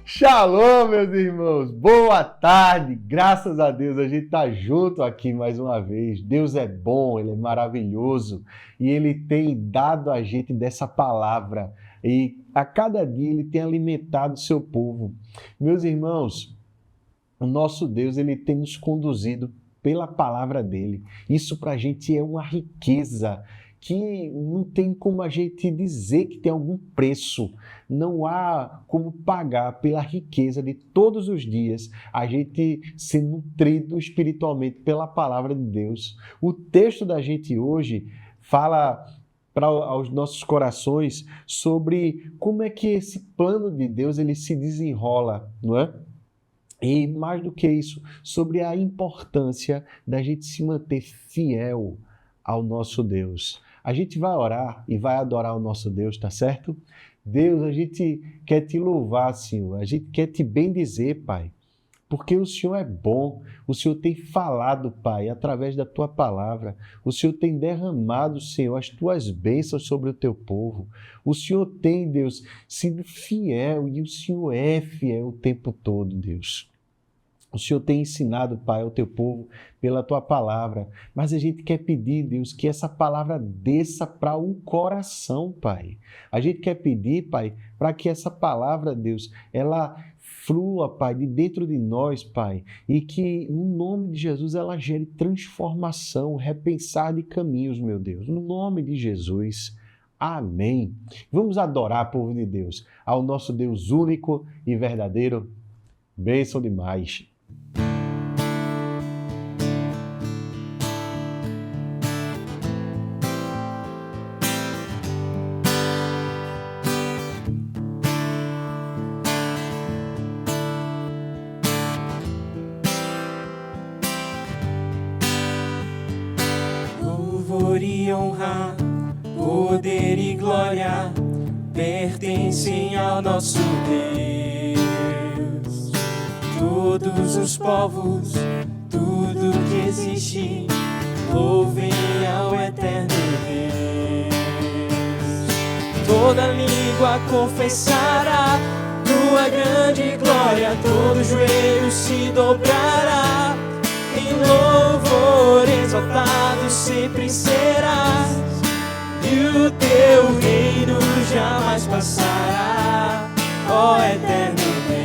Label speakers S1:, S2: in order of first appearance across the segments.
S1: Shalom, meus irmãos, boa tarde, graças a Deus a gente está junto aqui mais uma vez. Deus é bom, Ele é maravilhoso e Ele tem dado a gente dessa palavra e a cada dia Ele tem alimentado o seu povo. Meus irmãos, o nosso Deus, Ele tem nos conduzido pela palavra dEle. Isso para a gente é uma riqueza que não tem como a gente dizer que tem algum preço. Não há como pagar pela riqueza de todos os dias a gente ser nutrido espiritualmente pela palavra de Deus. O texto da gente hoje fala aos nossos corações sobre como é que esse plano de Deus ele se desenrola, não é? E mais do que isso, sobre a importância da gente se manter fiel ao nosso Deus. A gente vai orar e vai adorar o nosso Deus, tá certo? Deus, a gente quer te louvar, Senhor. A gente quer te bendizer, Pai. Porque o Senhor é bom. O Senhor tem falado, Pai, através da tua palavra. O Senhor tem derramado, Senhor, as tuas bênçãos sobre o teu povo. O Senhor tem, Deus, sido fiel e o Senhor é fiel o tempo todo, Deus. O Senhor tem ensinado, Pai, ao teu povo pela tua palavra, mas a gente quer pedir, Deus, que essa palavra desça para o coração, Pai. A gente quer pedir, Pai, para que essa palavra, Deus, ela flua, Pai, de dentro de nós, Pai, e que no nome de Jesus ela gere transformação, repensar de caminhos, meu Deus. No nome de Jesus. Amém. Vamos adorar, povo de Deus, ao nosso Deus único e verdadeiro. Bênção demais.
S2: Louvor e honra, poder e glória pertencem ao nosso Deus. Todos os povos, tudo que existe, louvem ao eterno Deus. Toda língua confessará tua grande glória, todo joelho se dobrará. Em louvor exaltado sempre serás, e o teu reino jamais passará, ó eterno Deus.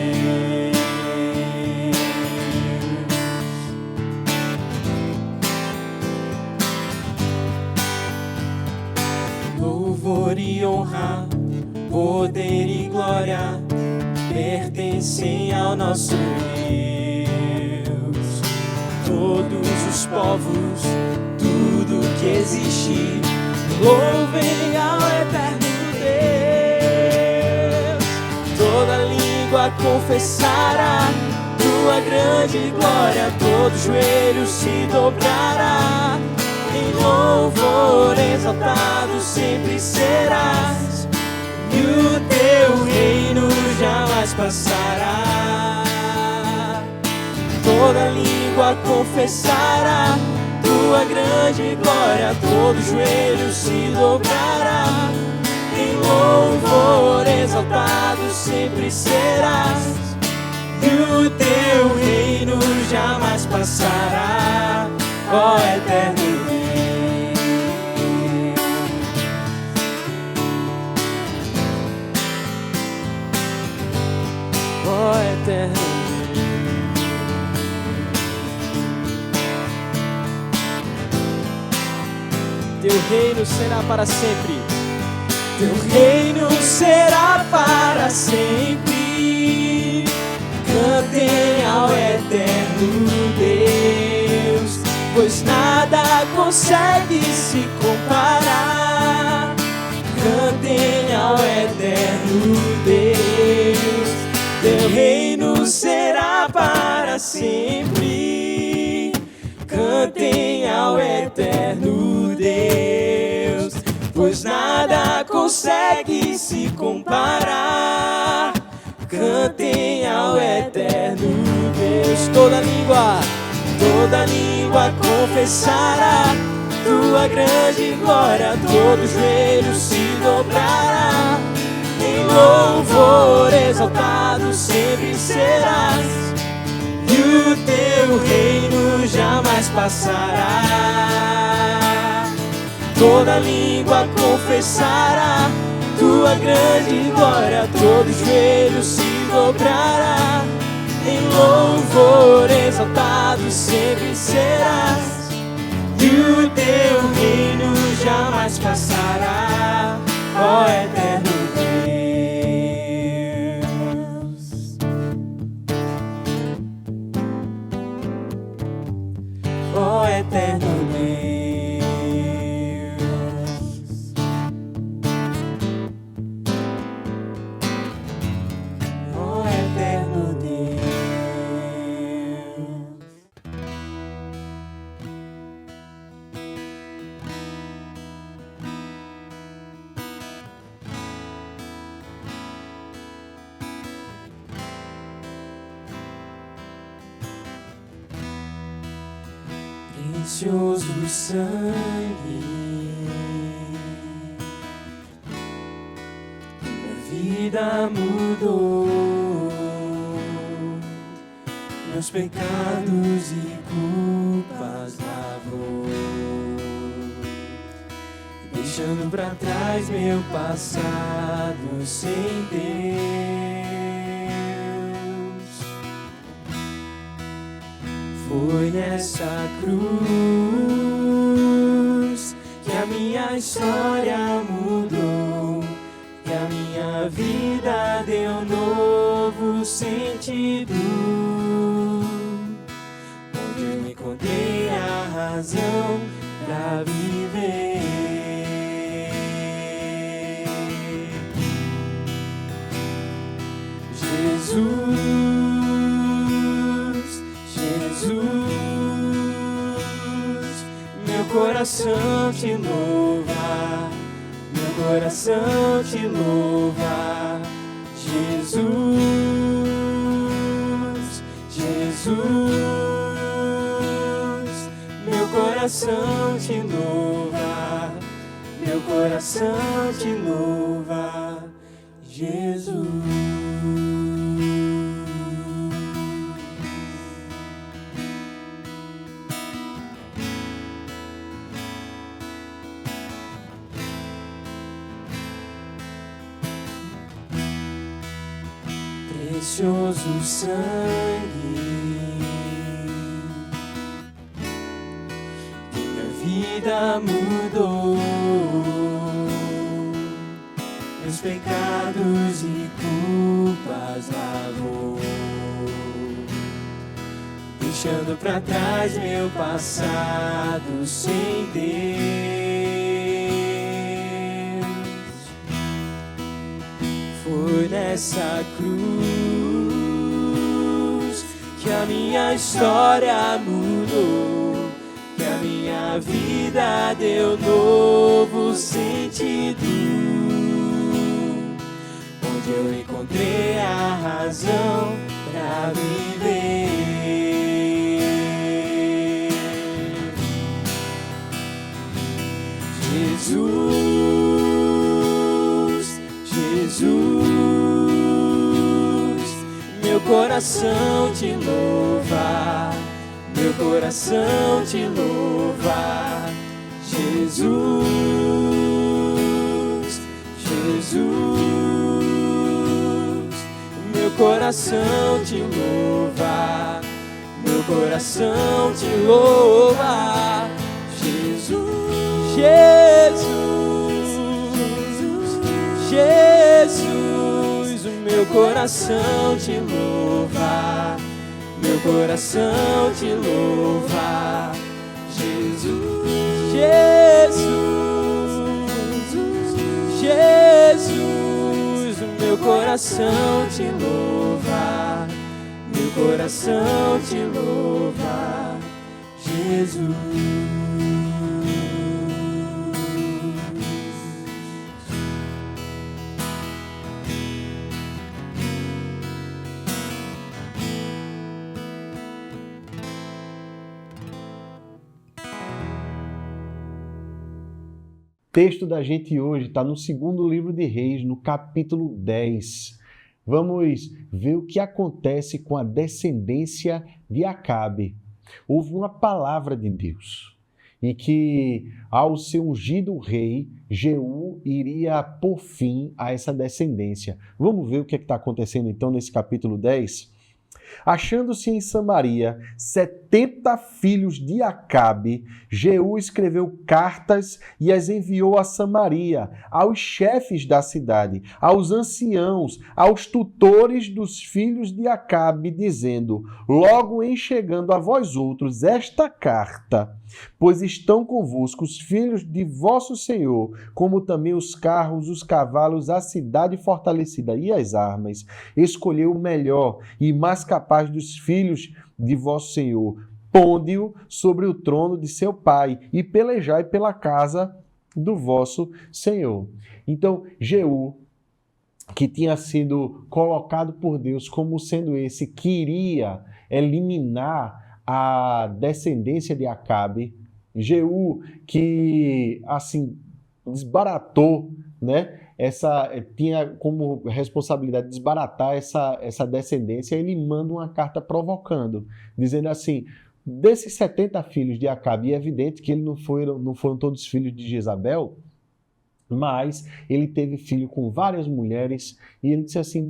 S2: Louvor e honra, poder e glória pertencem ao nosso Deus. Todos os povos, tudo que existe, louvem ao eterno Deus. Toda língua confessará tua grande glória, todo joelho se dobrará. Em louvor exaltado sempre serás, e o teu reino jamais passará. Toda língua confessará tua grande glória, todo joelho se dobrará. Em louvor exaltado sempre serás, e o teu reino jamais passará, ó eterno Deus. Ó eterno Deus. Teu reino será para sempre. Teu reino será para sempre. Cantem ao eterno Deus, pois nada consegue se comparar. Cantem ao eterno Deus, teu reino será para sempre. Cantem ao eterno Deus, pois nada consegue se comparar. Cantem ao eterno Deus. Toda língua confessará tua grande glória, todo joelho se dobrará. dobrará. Em louvor exaltado sempre serás, e o teu reino jamais passará. Toda língua confessará tua grande glória, todo joelho se dobrará. Em louvor exaltado sempre serás, e o teu reino jamais passará, ó eterno Deus. Ó eterno Deus. Ó eterno Deus. Precioso sangue, minha vida mudou, meus pecados e culpas lavou, deixando pra trás meu passado sem Deus. Foi nessa cruz que a minha história mudou, que a minha vida deu novo sentido, onde eu encontrei a razão pra viver. Jesus, meu coração te louva, meu coração te louva. Jesus, Jesus, meu coração te louva, meu coração te louva. Jesus. Precioso sangue, minha vida mudou, meus pecados e culpas lavou, deixando pra trás meu passado sem Deus. Foi nessa cruz que a minha história mudou, que a minha vida deu novo sentido, onde eu encontrei a razão pra viver. Jesus, Jesus, meu coração te louva, meu coração te louva. Jesus, Jesus, meu coração te louva, meu coração te louva. Jesus, Jesus, Jesus, o meu coração te louva, meu coração te louva. Jesus, Jesus, Jesus, o meu coração te louva, meu coração te louva. Jesus.
S1: texto da gente hoje está no segundo livro de Reis, no capítulo 10. Vamos ver o que acontece com a descendência de Acabe. Houve uma palavra de Deus e que, ao ser ungido rei, Jeú iria pôr fim a essa descendência. Vamos ver o que está acontecendo então nesse capítulo 10? Achando-se em Samaria 70 filhos de Acabe, Jeú escreveu cartas e as enviou a Samaria, aos chefes da cidade, aos anciãos, aos tutores dos filhos de Acabe, dizendo: logo em chegando a vós outros esta carta, pois estão convosco os filhos de vosso Senhor, como também os carros, os cavalos, a cidade fortalecida e as armas. Escolheu o melhor e mais capaz dos filhos de vosso Senhor. Ponde-o sobre o trono de seu pai e pelejai pela casa do vosso Senhor. Então, Jeú, que tinha sido colocado por Deus como sendo esse que iria eliminar a descendência de Acabe, Jeú, que assim desbaratou, né? Tinha como responsabilidade desbaratar essa descendência. Ele manda uma carta provocando, dizendo assim: desses 70 filhos de Acabe, e é evidente que não foram todos filhos de Jezabel, mas ele teve filho com várias mulheres, e ele disse assim: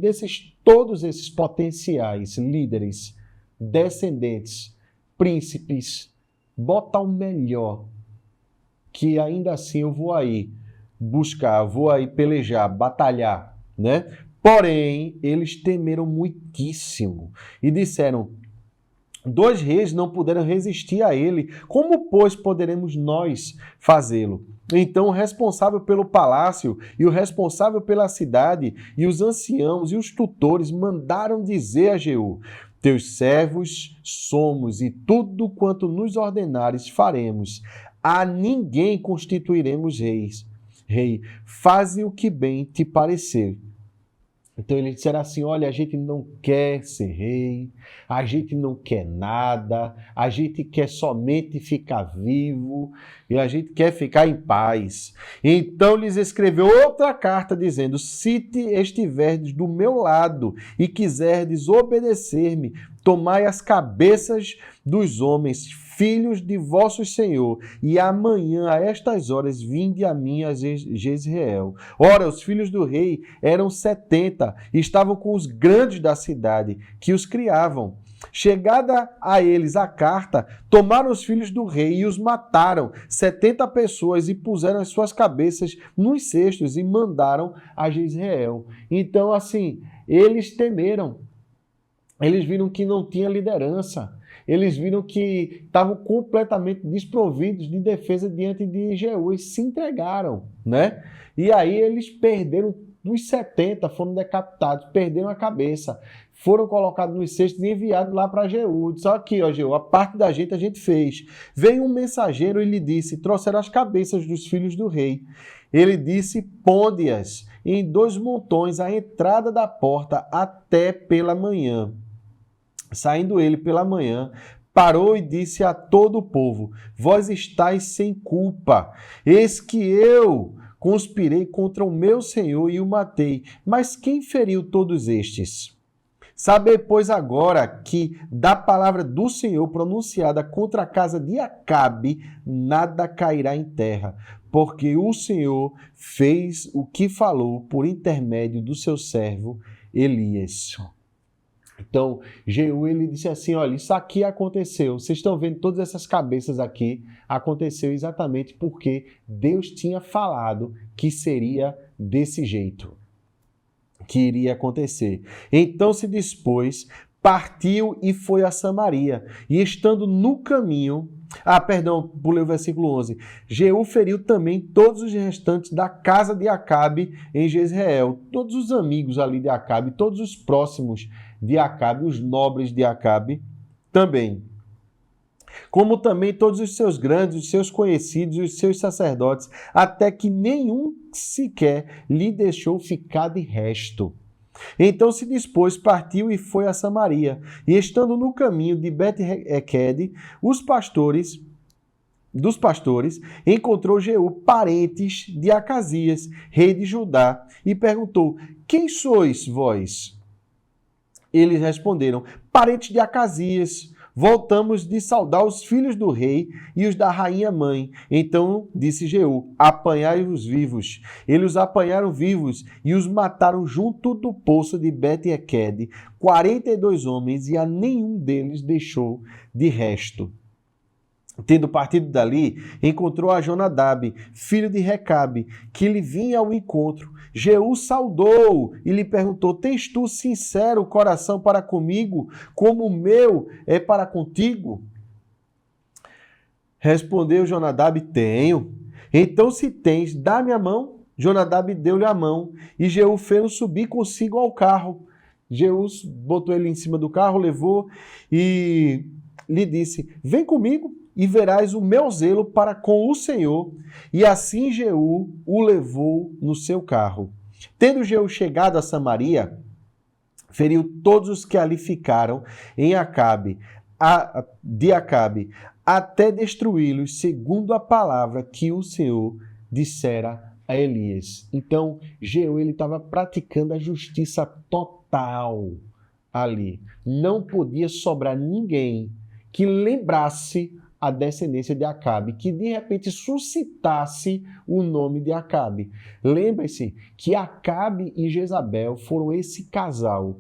S1: todos esses potenciais líderes, descendentes, príncipes, bota o melhor, que ainda assim eu vou aí buscar, vou aí pelejar, batalhar, né? Porém, eles temeram muitíssimo e disseram: 2 reis não puderam resistir a ele, como, pois, poderemos nós fazê-lo? Então, o responsável pelo palácio e o responsável pela cidade e os anciãos e os tutores mandaram dizer a Jeú: teus servos somos, e tudo quanto nos ordenares faremos. A ninguém constituiremos rei, faze o que bem te parecer. Então eles disseram assim: olha, a gente não quer ser rei, a gente não quer nada, a gente quer somente ficar vivo e a gente quer ficar em paz. Então lhes escreveu outra carta dizendo: se estiverdes do meu lado e quiserdes obedecer-me, tomai as cabeças dos homens, filhos de vosso Senhor, e amanhã a estas horas vinde a mim a Jezreel. Ora, os filhos do rei eram 70, e estavam com os grandes da cidade, que os criavam. Chegada a eles a carta, tomaram os filhos do rei e os mataram, 70 pessoas, e puseram as suas cabeças nos cestos e mandaram a Jezreel. Então, assim, eles temeram. Eles viram que não tinha liderança. Eles viram que estavam completamente desprovidos de defesa diante de Jeú e se entregaram, né? E aí eles perderam, dos 70 foram decapitados, perderam a cabeça, foram colocados nos cestos e enviados lá para Jeú. Só aqui, ó, Jeú, a parte da gente a gente fez. Veio um mensageiro e lhe disse: trouxeram as cabeças dos filhos do rei. Ele disse: ponde-as em 2 montões à entrada da porta até pela manhã. Saindo ele pela manhã, parou e disse a todo o povo: vós estáis sem culpa, eis que eu conspirei contra o meu senhor e o matei. Mas quem feriu todos estes? Sabei, pois, agora que da palavra do Senhor pronunciada contra a casa de Acabe, nada cairá em terra, porque o Senhor fez o que falou por intermédio do seu servo Elias. Então, Jeú, ele disse assim: olha, isso aqui aconteceu, vocês estão vendo todas essas cabeças aqui, aconteceu exatamente porque Deus tinha falado que seria desse jeito, que iria acontecer. Então se dispôs, partiu e foi a Samaria, e estando no caminho... pulei o versículo 11. Jeú feriu também todos os restantes da casa de Acabe em Jezreel, todos os amigos ali de Acabe, todos os próximos de Acabe, os nobres de Acabe também. Como também todos os seus grandes, os seus conhecidos e os seus sacerdotes, até que nenhum sequer lhe deixou ficar de resto. Então se dispôs, partiu e foi a Samaria. E estando no caminho de Bet-Eked, os pastores dos pastores, encontrou Jeú parentes de Acasias, rei de Judá, e perguntou: quem sois vós? Eles responderam: parentes de Acasias. Voltamos de saudar os filhos do rei e os da rainha mãe. Então disse Jeú: apanhai-os vivos. Eles os apanharam vivos e os mataram junto do poço de Bet-Equede, 42 homens, e a nenhum deles deixou de resto. Tendo partido dali, encontrou a Jonadab, filho de Recabe, que lhe vinha ao encontro. Jeú saudou e lhe perguntou: tens tu sincero coração para comigo, como o meu é para contigo? Respondeu Jonadab: tenho. Então, se tens, dá-me a mão. Jonadab deu-lhe a mão, e Jeú fez-o subir consigo ao carro. Jeú botou ele em cima do carro, levou e lhe disse: vem comigo e verás o meu zelo para com o Senhor. E assim Jeú o levou no seu carro. Tendo Jeú chegado a Samaria, feriu todos os que ali ficaram em Acabe, até destruí-los, segundo a palavra que o Senhor dissera a Elias. Então, Jeú estava praticando a justiça total ali. Não podia sobrar ninguém que lembrasse a descendência de Acabe, que de repente suscitasse o nome de Acabe. Lembre-se que Acabe e Jezabel foram esse casal.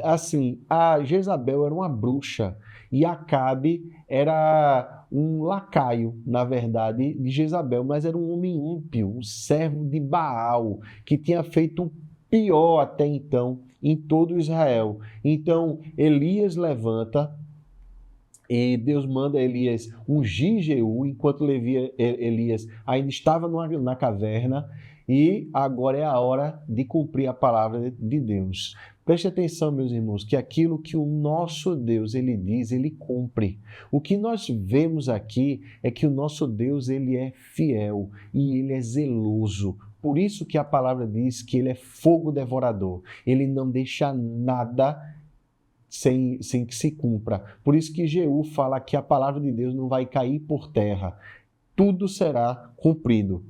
S1: Assim, a Jezabel era uma bruxa e Acabe era um lacaio, na verdade, de Jezabel, mas era um homem ímpio, um servo de Baal, que tinha feito o pior até então em todo Israel. Então, Elias levanta e Deus manda Elias ungir Jeú, enquanto Elias ainda estava na caverna, e agora é a hora de cumprir a palavra de Deus. Preste atenção, meus irmãos, que aquilo que o nosso Deus, ele diz, ele cumpre. O que nós vemos aqui é que o nosso Deus, ele é fiel e ele é zeloso. Por isso que a palavra diz que ele é fogo devorador. Ele não deixa nada sem que se cumpra. Por isso que Jeú fala que a palavra de Deus não vai cair por terra. Tudo será cumprido.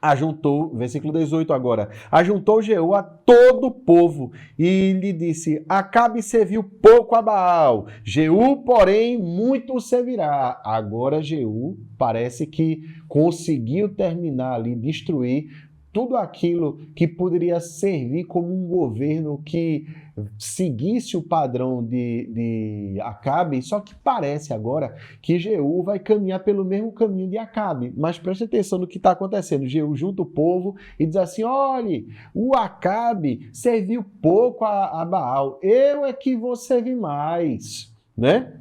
S1: Ajuntou, versículo 18 agora, ajuntou Jeú a todo o povo e lhe disse: Acabe serviu pouco a Baal, Jeú, porém, muito o servirá. Agora Jeú parece que conseguiu terminar ali, destruir tudo aquilo que poderia servir como um governo que seguisse o padrão de Acabe, só que parece agora que Jeú vai caminhar pelo mesmo caminho de Acabe. Mas preste atenção no que está acontecendo. Jeú junta o povo e diz assim: olhe, o Acabe serviu pouco a Baal, eu é que vou servir mais, né?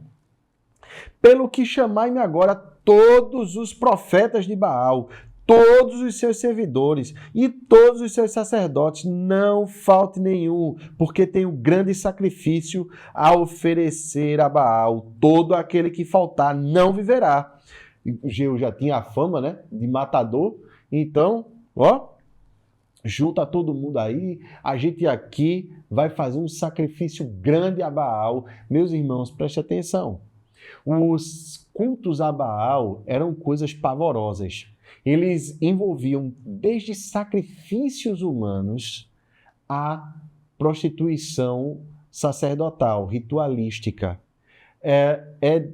S1: Pelo que chamai-me agora todos os profetas de Baal, todos os seus servidores e todos os seus sacerdotes, não falte nenhum, porque tenho grande sacrifício a oferecer a Baal. Todo aquele que faltar não viverá. Jeú já tinha a fama, né, de matador, então, junta todo mundo aí, a gente aqui vai fazer um sacrifício grande a Baal. Meus irmãos, preste atenção. Os cultos a Baal eram coisas pavorosas. Eles envolviam desde sacrifícios humanos a prostituição sacerdotal, ritualística. É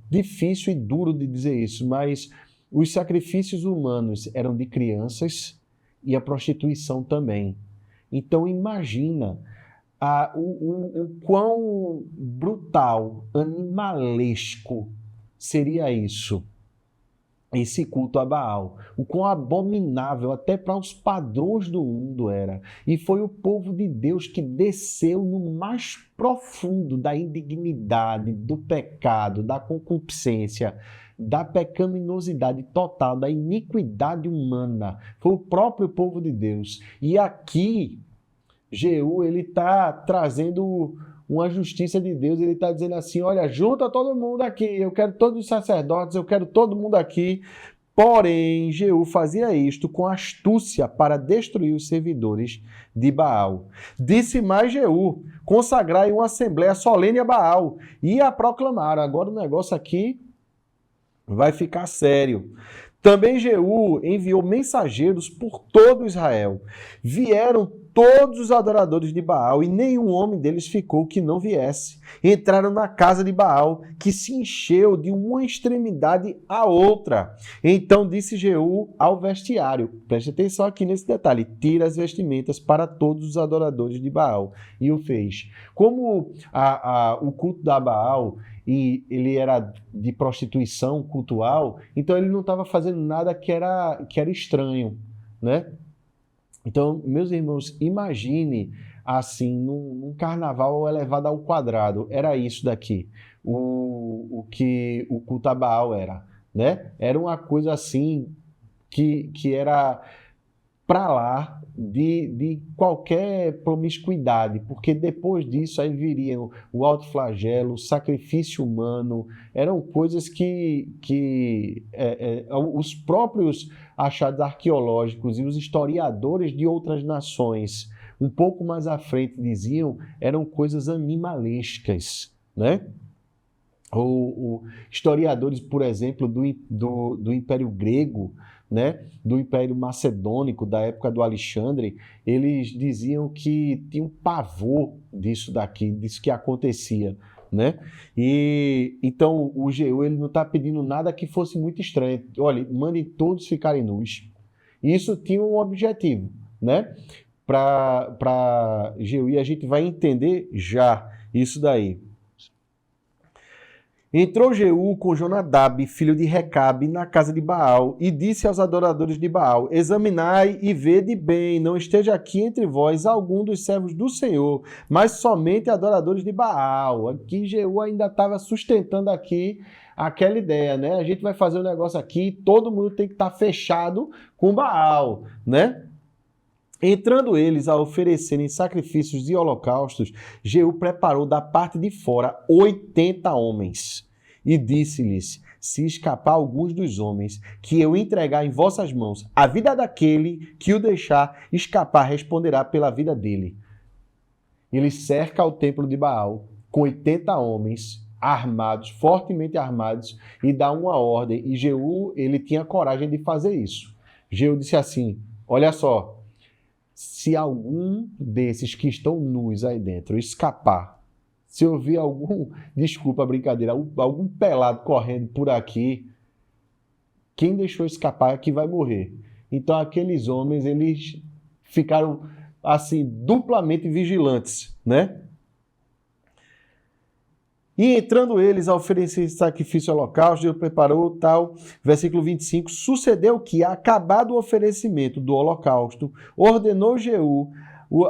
S1: difícil e duro de dizer isso, mas os sacrifícios humanos eram de crianças e a prostituição também. Então imagina o quão brutal, animalesco seria isso. Esse culto a Baal, o quão abominável até para os padrões do mundo era. E foi o povo de Deus que desceu no mais profundo da indignidade, do pecado, da concupiscência, da pecaminosidade total, da iniquidade humana. Foi o próprio povo de Deus. E aqui, Jeú, ele está trazendo uma justiça de Deus, ele está dizendo assim: olha, junta todo mundo aqui, eu quero todos os sacerdotes, eu quero todo mundo aqui. Porém, Jeú fazia isto com astúcia para destruir os servidores de Baal. Disse mais Jeú: consagrai uma assembleia solene a Baal, e a proclamaram. Agora o negócio aqui Vai ficar sério. Também Jeú enviou mensageiros por todo Israel. Vieram todos os adoradores de Baal e nenhum homem deles ficou que não viesse. Entraram na casa de Baal, que se encheu de uma extremidade à outra. Então disse Jeú ao vestiário, preste atenção aqui nesse detalhe, tira as vestimentas para todos os adoradores de Baal. E o fez. Como o culto da Baal e ele era de prostituição cultural, então ele não estava fazendo nada que era estranho, né? Então, meus irmãos, imagine assim, num carnaval elevado ao quadrado, era isso daqui, o que o culto a Baal era, né? Era uma coisa assim que era para lá de qualquer promiscuidade, porque depois disso aí viriam o alto flagelo, o sacrifício humano, eram coisas que os próprios achados arqueológicos e os historiadores de outras nações, um pouco mais à frente diziam, eram coisas animalescas, né? Ou historiadores, por exemplo, do Império Grego, né, do Império Macedônico, da época do Alexandre, eles diziam que tinham pavor disso que acontecia, né? E então o Jeú, ele não está pedindo nada que fosse muito estranho. Olha, mandem todos ficarem nus. Isso tinha um objetivo, né? Para Jeú, e a gente vai entender já isso daí. Entrou Jeú com Jonadab, filho de Recabe, na casa de Baal, e disse aos adoradores de Baal: examinai e vede bem, não esteja aqui entre vós algum dos servos do Senhor, mas somente adoradores de Baal. Aqui Jeú ainda estava sustentando aqui aquela ideia, né? A gente vai fazer um negócio aqui, todo mundo tem que estar fechado com Baal, né? Entrando eles a oferecerem sacrifícios e holocaustos, Jeú preparou da parte de fora 80 homens e disse-lhes: se escapar alguns dos homens que eu entregar em vossas mãos, a vida daquele que o deixar escapar responderá pela vida dele. Ele cerca o templo de Baal com 80 homens armados, fortemente armados, e dá uma ordem. E Jeú, ele tinha coragem de fazer isso. Jeú disse assim: olha só, se algum desses que estão nus aí dentro escapar, se eu ver algum, desculpa a brincadeira, algum pelado correndo por aqui, quem deixou escapar é que vai morrer. Então aqueles homens, eles ficaram assim, duplamente vigilantes, né? E entrando eles a oferecer sacrifício ao holocausto, Deus preparou tal, versículo 25, sucedeu que, acabado o oferecimento do holocausto, ordenou Jeú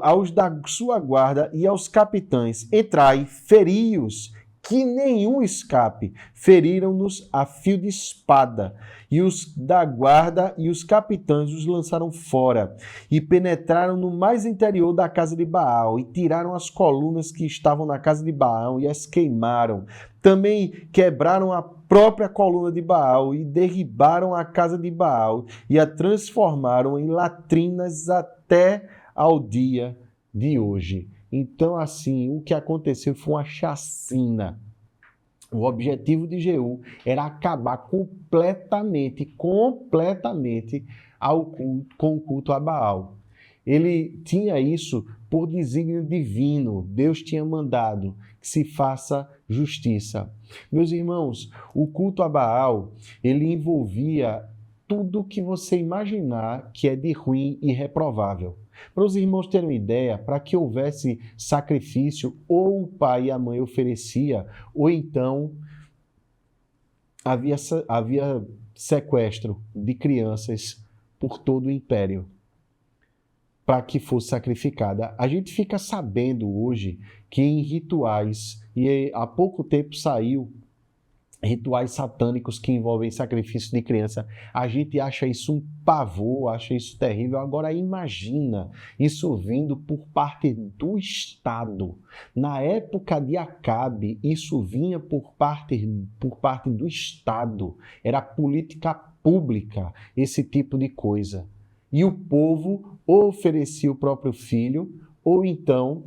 S1: aos da sua guarda e aos capitães: entrai, feri-os, que nenhum escape. Feriram-nos a fio de espada, e os da guarda e os capitães os lançaram fora, e penetraram no mais interior da casa de Baal, e tiraram as colunas que estavam na casa de Baal, e as queimaram. Também quebraram a própria coluna de Baal, e derribaram a casa de Baal, e a transformaram em latrinas até ao dia de hoje. Então, assim, o que aconteceu foi uma chacina. O objetivo de Jeú era acabar completamente com o culto a Baal. Ele tinha isso por desígnio divino. Deus tinha mandado que se faça justiça. Meus irmãos, o culto a Baal, ele envolvia tudo que você imaginar que é de ruim e reprovável. Para os irmãos terem uma ideia, para que houvesse sacrifício, ou o pai e a mãe oferecia, ou então havia sequestro de crianças por todo o império, para que fosse sacrificada. A gente fica sabendo hoje que em rituais, e há pouco tempo saiu, rituais satânicos que envolvem sacrifício de criança, a gente acha isso um pavor, acha isso terrível. Agora imagina isso vindo por parte do Estado. Na época de Acabe, isso vinha por parte do Estado. Era política pública, esse tipo de coisa. E o povo ou oferecia o próprio filho, ou então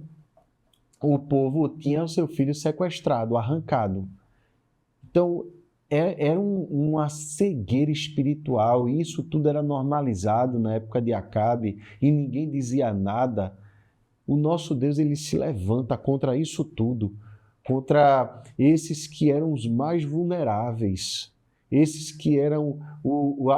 S1: o povo tinha o seu filho sequestrado, arrancado. Então, Era uma cegueira espiritual, e isso tudo era normalizado na época de Acabe, e ninguém dizia nada. O nosso Deus, ele se levanta contra isso tudo, contra esses que eram os mais vulneráveis, esses que eram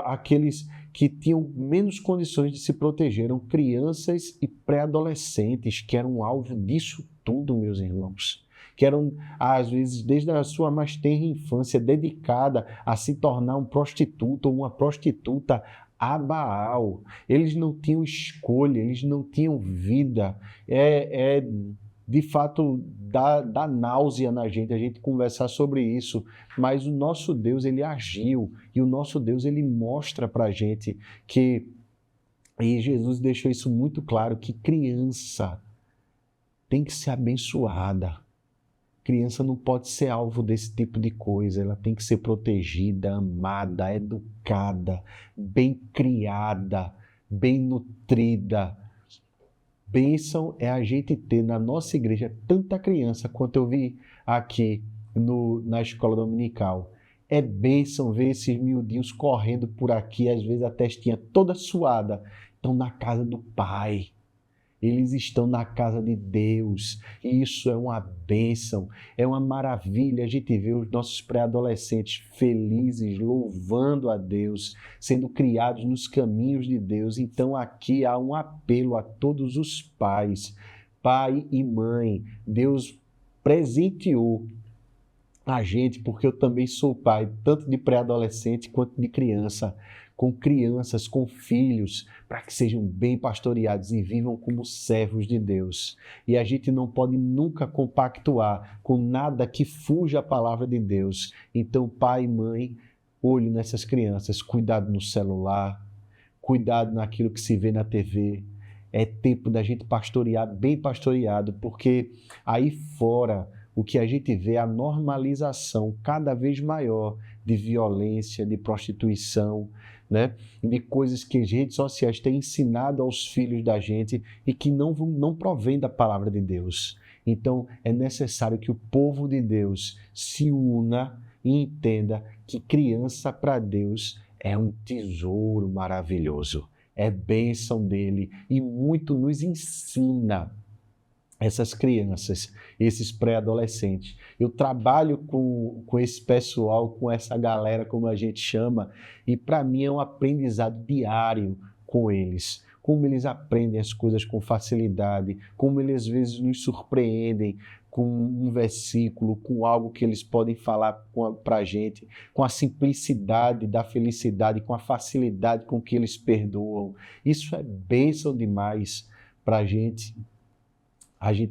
S1: aqueles que tinham menos condições de se proteger, eram crianças e pré-adolescentes que eram alvo disso tudo, meus irmãos. Que eram, às vezes, desde a sua mais tenra infância, dedicada a se tornar um prostituto ou uma prostituta a Baal. Eles não tinham escolha, eles não tinham vida. De fato, dá náusea na gente a gente conversar sobre isso, mas o nosso Deus, ele agiu, e o nosso Deus, ele mostra para a gente que, e Jesus deixou isso muito claro, que criança tem que ser abençoada. Criança não pode ser alvo desse tipo de coisa, ela tem que ser protegida, amada, educada, bem criada, bem nutrida. Bênção é a gente ter na nossa igreja tanta criança quanto eu vi aqui na escola dominical. É bênção ver esses miudinhos correndo por aqui, às vezes a testinha toda suada, estão na casa do Pai. Eles estão na casa de Deus, e isso é uma bênção, é uma maravilha a gente ver os nossos pré-adolescentes felizes, louvando a Deus, sendo criados nos caminhos de Deus. Então aqui há um apelo a todos os pais, pai e mãe. Deus presenteou a gente, porque eu também sou pai, tanto de pré-adolescente quanto de criança, com crianças, com filhos, para que sejam bem pastoreados e vivam como servos de Deus. E a gente não pode nunca compactuar com nada que fuja a palavra de Deus. Então, pai e mãe, olho nessas crianças, cuidado no celular, cuidado naquilo que se vê na TV. É tempo da gente pastorear, bem pastoreado, porque aí fora o que a gente vê é a normalização cada vez maior de violência, de prostituição, né? De coisas que as redes sociais têm ensinado aos filhos da gente e que não provém da palavra de Deus. Então, é necessário que o povo de Deus se una e entenda que criança para Deus é um tesouro maravilhoso, é bênção dele e muito nos ensina. Essas crianças, esses pré-adolescentes. Eu trabalho com esse pessoal, com essa galera, como a gente chama, e para mim é um aprendizado diário com eles. Como eles aprendem as coisas com facilidade, como eles às vezes nos surpreendem com um versículo, com algo que eles podem falar para a gente, com a simplicidade da felicidade, com a facilidade com que eles perdoam. Isso é bênção demais para a gente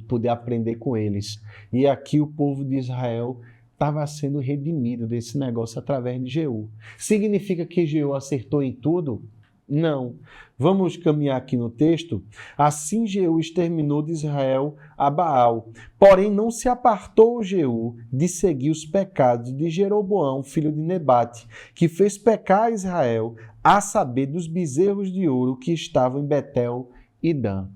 S1: poder aprender com eles. E aqui o povo de Israel estava sendo redimido desse negócio através de Jeú. Significa que Jeú acertou em tudo? Não. Vamos caminhar aqui no texto. Assim Jeú exterminou de Israel a Baal. Porém não se apartou Jeú de seguir os pecados de Jeroboão, filho de Nebate, que fez pecar Israel, a saber dos bezerros de ouro que estavam em Betel e Dan.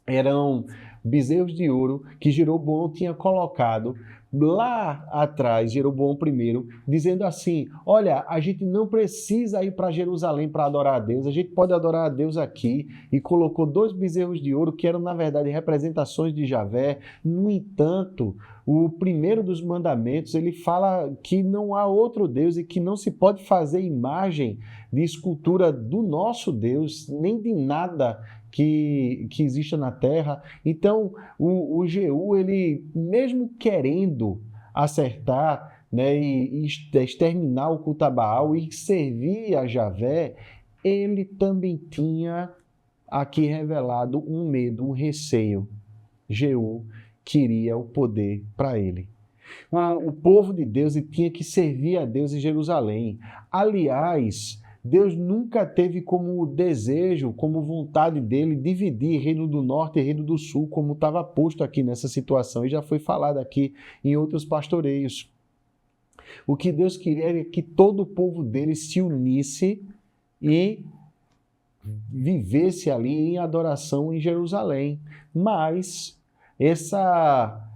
S1: Eram bezerros de ouro que Jeroboão tinha colocado lá atrás, Jeroboão I, dizendo assim: olha, a gente não precisa ir para Jerusalém para adorar a Deus, a gente pode adorar a Deus aqui. E colocou 2 bezerros de ouro que eram, na verdade, representações de Javé. No entanto, o primeiro dos mandamentos, ele fala que não há outro Deus e que não se pode fazer imagem de escultura do nosso Deus, nem de nada que exista na terra. Então, o Jeú, ele, mesmo querendo acertar, né, e exterminar o culto a Baal e servir a Javé, ele também tinha aqui revelado um medo, um receio. Jeú queria o poder para ele. O povo de Deus tinha que servir a Deus em Jerusalém. Aliás, Deus nunca teve como desejo, como vontade dele, dividir Reino do Norte e Reino do Sul, como estava posto aqui nessa situação, e já foi falado aqui em outros pastoreios. O que Deus queria era que todo o povo dele se unisse e vivesse ali em adoração em Jerusalém. Mas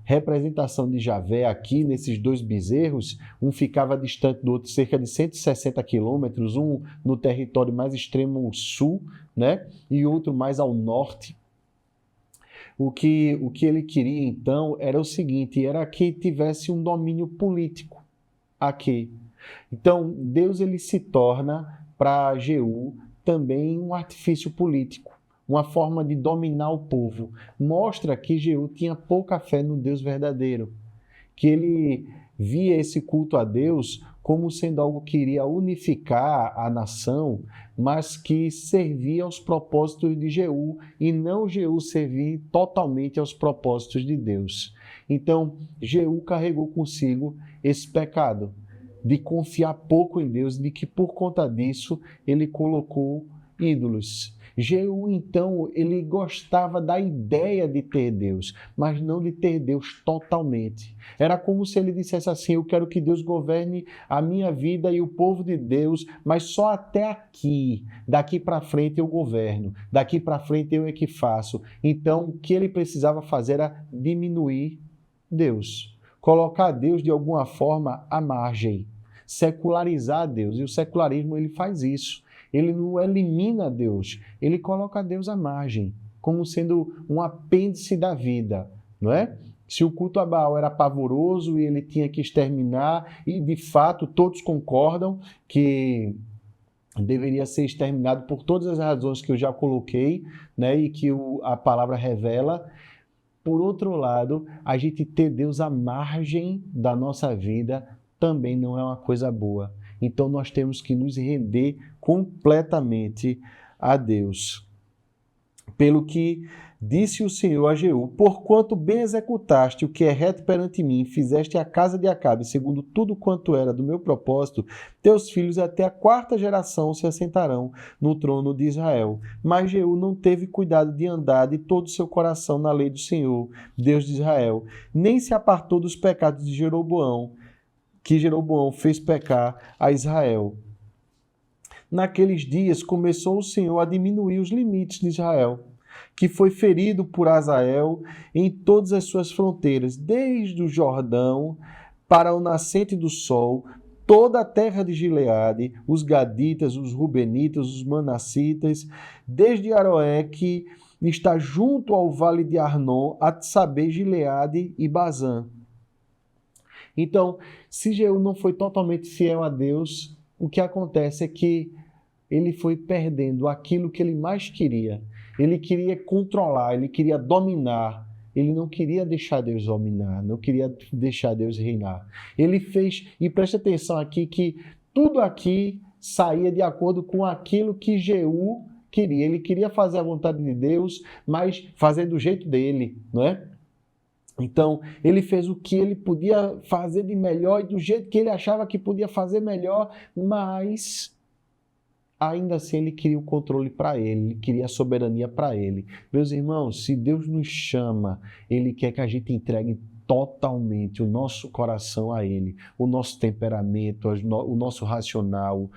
S1: representação de Javé aqui, nesses dois bezerros, um ficava distante do outro cerca de 160 quilômetros, um no território mais extremo sul, né? E outro mais ao norte. O que ele queria, então, era o seguinte, era que tivesse um domínio político aqui. Então, Deus ele se torna para Jeú também um artifício político, uma forma de dominar o povo. Mostra que Jeú tinha pouca fé no Deus verdadeiro, que ele via esse culto a Deus como sendo algo que iria unificar a nação, mas que servia aos propósitos de Jeú e não Jeú servir totalmente aos propósitos de Deus. Então, Jeú carregou consigo esse pecado de confiar pouco em Deus, de que por conta disso ele colocou ídolos. Jeú, então, ele gostava da ideia de ter Deus, mas não de ter Deus totalmente. Era como se ele dissesse assim, eu quero que Deus governe a minha vida e o povo de Deus, mas só até aqui. Daqui para frente eu governo, daqui para frente eu é que faço. Então, o que ele precisava fazer era diminuir Deus, colocar Deus de alguma forma à margem, secularizar Deus. E o secularismo ele faz isso. Ele não elimina Deus, ele coloca Deus à margem, como sendo um apêndice da vida, não é? Se o culto a Baal era pavoroso e ele tinha que exterminar, e de fato todos concordam que deveria ser exterminado por todas as razões que eu já coloquei, né? E que a palavra revela. Por outro lado, a gente ter Deus à margem da nossa vida também não é uma coisa boa. Então nós temos que nos render completamente a Deus. Pelo que disse o Senhor a Jeú, porquanto bem executaste o que é reto perante mim, fizeste a casa de Acabe, segundo tudo quanto era do meu propósito, teus filhos até a 4ª geração se assentarão no trono de Israel. Mas Jeú não teve cuidado de andar de todo o seu coração na lei do Senhor, Deus de Israel, nem se apartou dos pecados de Jeroboão, que Jeroboão fez pecar a Israel. Naqueles dias começou o Senhor a diminuir os limites de Israel, que foi ferido por Azael em todas as suas fronteiras, desde o Jordão para o nascente do sol, toda a terra de Gileade, os Gaditas, os Rubenitas, os Manassitas, desde Aroé, que está junto ao vale de Arnon, a saber Gileade e Bazã. Então, se Jeú não foi totalmente fiel a Deus, o que acontece é que ele foi perdendo aquilo que ele mais queria. Ele queria controlar, ele queria dominar. Ele não queria deixar Deus dominar, não queria deixar Deus reinar. Ele fez, e preste atenção aqui, que tudo aqui saía de acordo com aquilo que Jeú queria. Ele queria fazer a vontade de Deus, mas fazer do jeito dele, não é? Então, ele fez o que ele podia fazer de melhor e do jeito que ele achava que podia fazer melhor, mas ainda assim ele queria o controle para ele, ele queria a soberania para ele. Meus irmãos, se Deus nos chama, ele quer que a gente entregue totalmente o nosso coração a ele, o nosso temperamento, o nosso racional,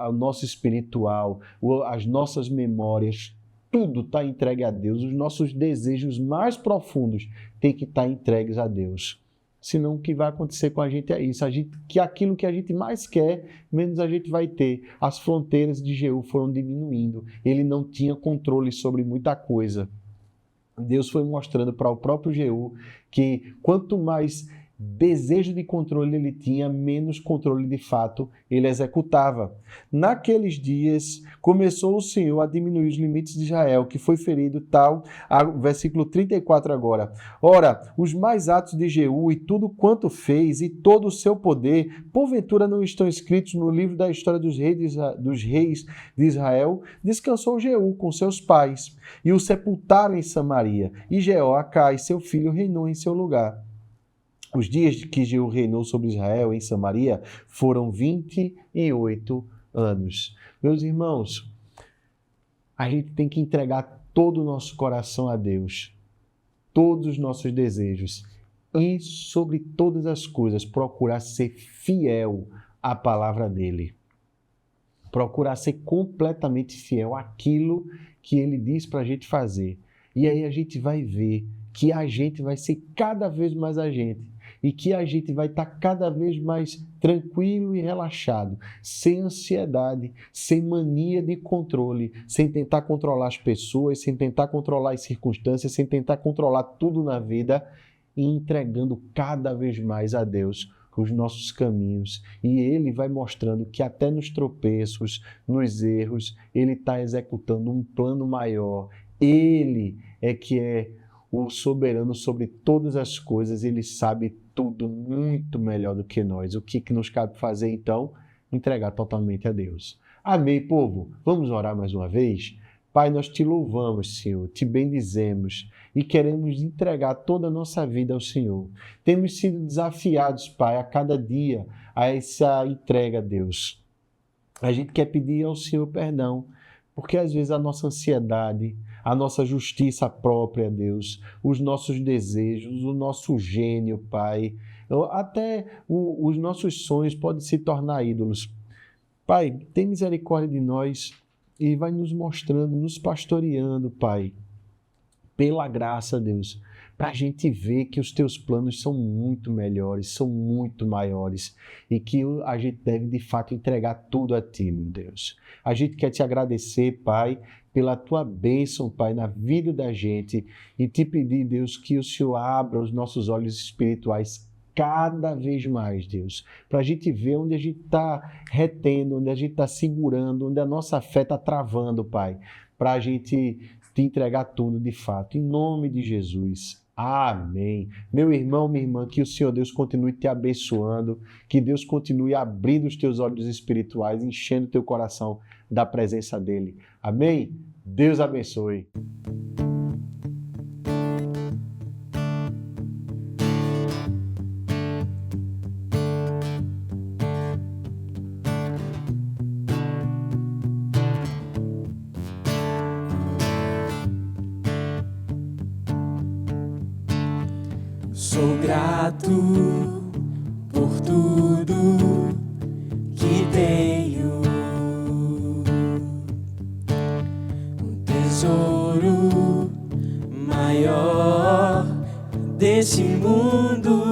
S1: o nosso espiritual, as nossas memórias, tudo está entregue a Deus. Os nossos desejos mais profundos têm que estar entregues a Deus. Senão o que vai acontecer com a gente é isso. Que aquilo que a gente mais quer, menos a gente vai ter. As fronteiras de Jeú foram diminuindo. Ele não tinha controle sobre muita coisa. Deus foi mostrando para o próprio Jeú que quanto mais desejo de controle ele tinha, menos controle de fato ele executava. Naqueles dias, começou o Senhor a diminuir os limites de Israel, que foi ferido tal, versículo 34 agora. Ora, os mais atos de Jeú e tudo quanto fez e todo o seu poder, porventura não estão escritos no livro da história dos reis de Israel? Descansou Jeú com seus pais e o sepultaram em Samaria, e Jeoacás, seu filho, reinou em seu lugar. Os dias que Jeú reinou sobre Israel em Samaria foram 28 anos. Meus irmãos, a gente tem que entregar todo o nosso coração a Deus, todos os nossos desejos e, sobre todas as coisas, procurar ser fiel à palavra dele. Procurar ser completamente fiel àquilo que ele diz para a gente fazer. E aí a gente vai ver que a gente vai ser cada vez mais a gente. E que a gente vai estar cada vez mais tranquilo e relaxado, sem ansiedade, sem mania de controle, sem tentar controlar as pessoas, sem tentar controlar as circunstâncias, sem tentar controlar tudo na vida, e entregando cada vez mais a Deus os nossos caminhos. E Ele vai mostrando que até nos tropeços, nos erros, Ele está executando um plano maior. Ele é que é o soberano sobre todas as coisas, Ele sabe tudo muito melhor do que nós. O que nos cabe fazer então? Entregar totalmente a Deus. Amém, povo? Vamos orar mais uma vez? Pai, nós te louvamos, Senhor, te bendizemos e queremos entregar toda a nossa vida ao Senhor. Temos sido desafiados, Pai, a cada dia a essa entrega, Deus. A gente quer pedir ao Senhor perdão, porque às vezes a nossa ansiedade, a nossa justiça própria, Deus, os nossos desejos, o nosso gênio, Pai, até os nossos sonhos podem se tornar ídolos. Pai, tem misericórdia de nós e vai nos mostrando, nos pastoreando, Pai, pela graça, Deus, para a gente ver que os teus planos são muito melhores, são muito maiores e que a gente deve, de fato, entregar tudo a Ti, meu Deus. A gente quer Te agradecer, Pai, pela Tua bênção, Pai, na vida da gente e Te pedir, Deus, que o Senhor abra os nossos olhos espirituais cada vez mais, Deus, para a gente ver onde a gente está retendo, onde a gente está segurando, onde a nossa fé está travando, Pai, para a gente Te entregar tudo de fato, em nome de Jesus. Amém. Meu irmão, minha irmã, que o Senhor Deus continue te abençoando, que Deus continue abrindo os teus olhos espirituais, enchendo teu coração da presença dEle. Amém? Deus abençoe.
S2: Sou grato por tudo que tenho, um tesouro maior desse mundo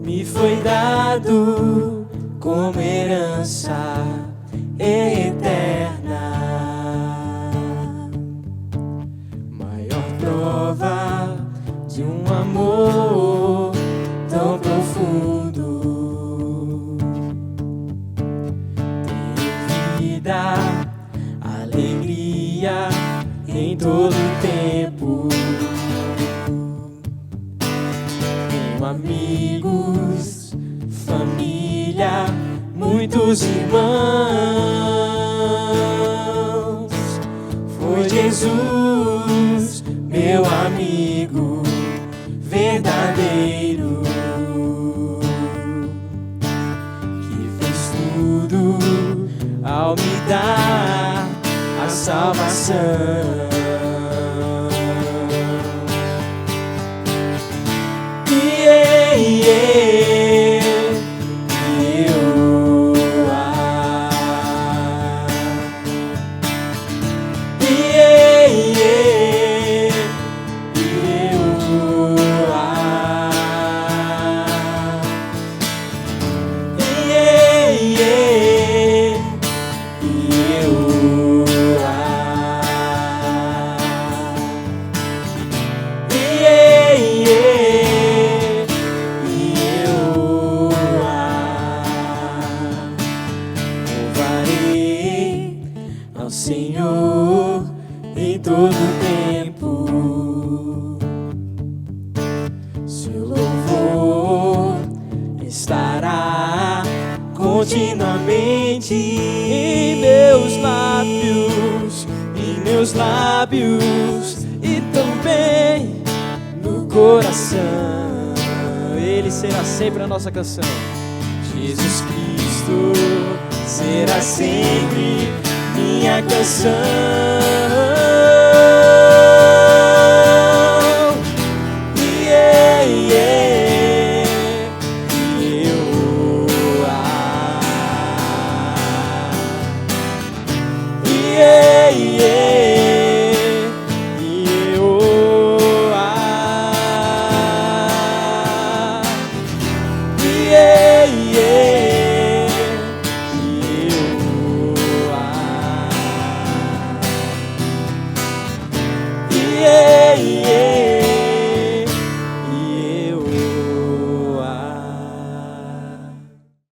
S2: me foi dado como herança eterna. Prova de um amor tão profundo. Tenho vida, alegria em todo tempo. Tenho amigos, família, muitos irmãos. Foi Jesus, meu amigo verdadeiro, que fez tudo ao me dar a salvação. Senhor em todo tempo, seu louvor estará continuamente em meus lábios e também no coração. Ele será sempre a nossa canção. Jesus Cristo será sempre minha canção. Yeah, yeah, yeah, yeah.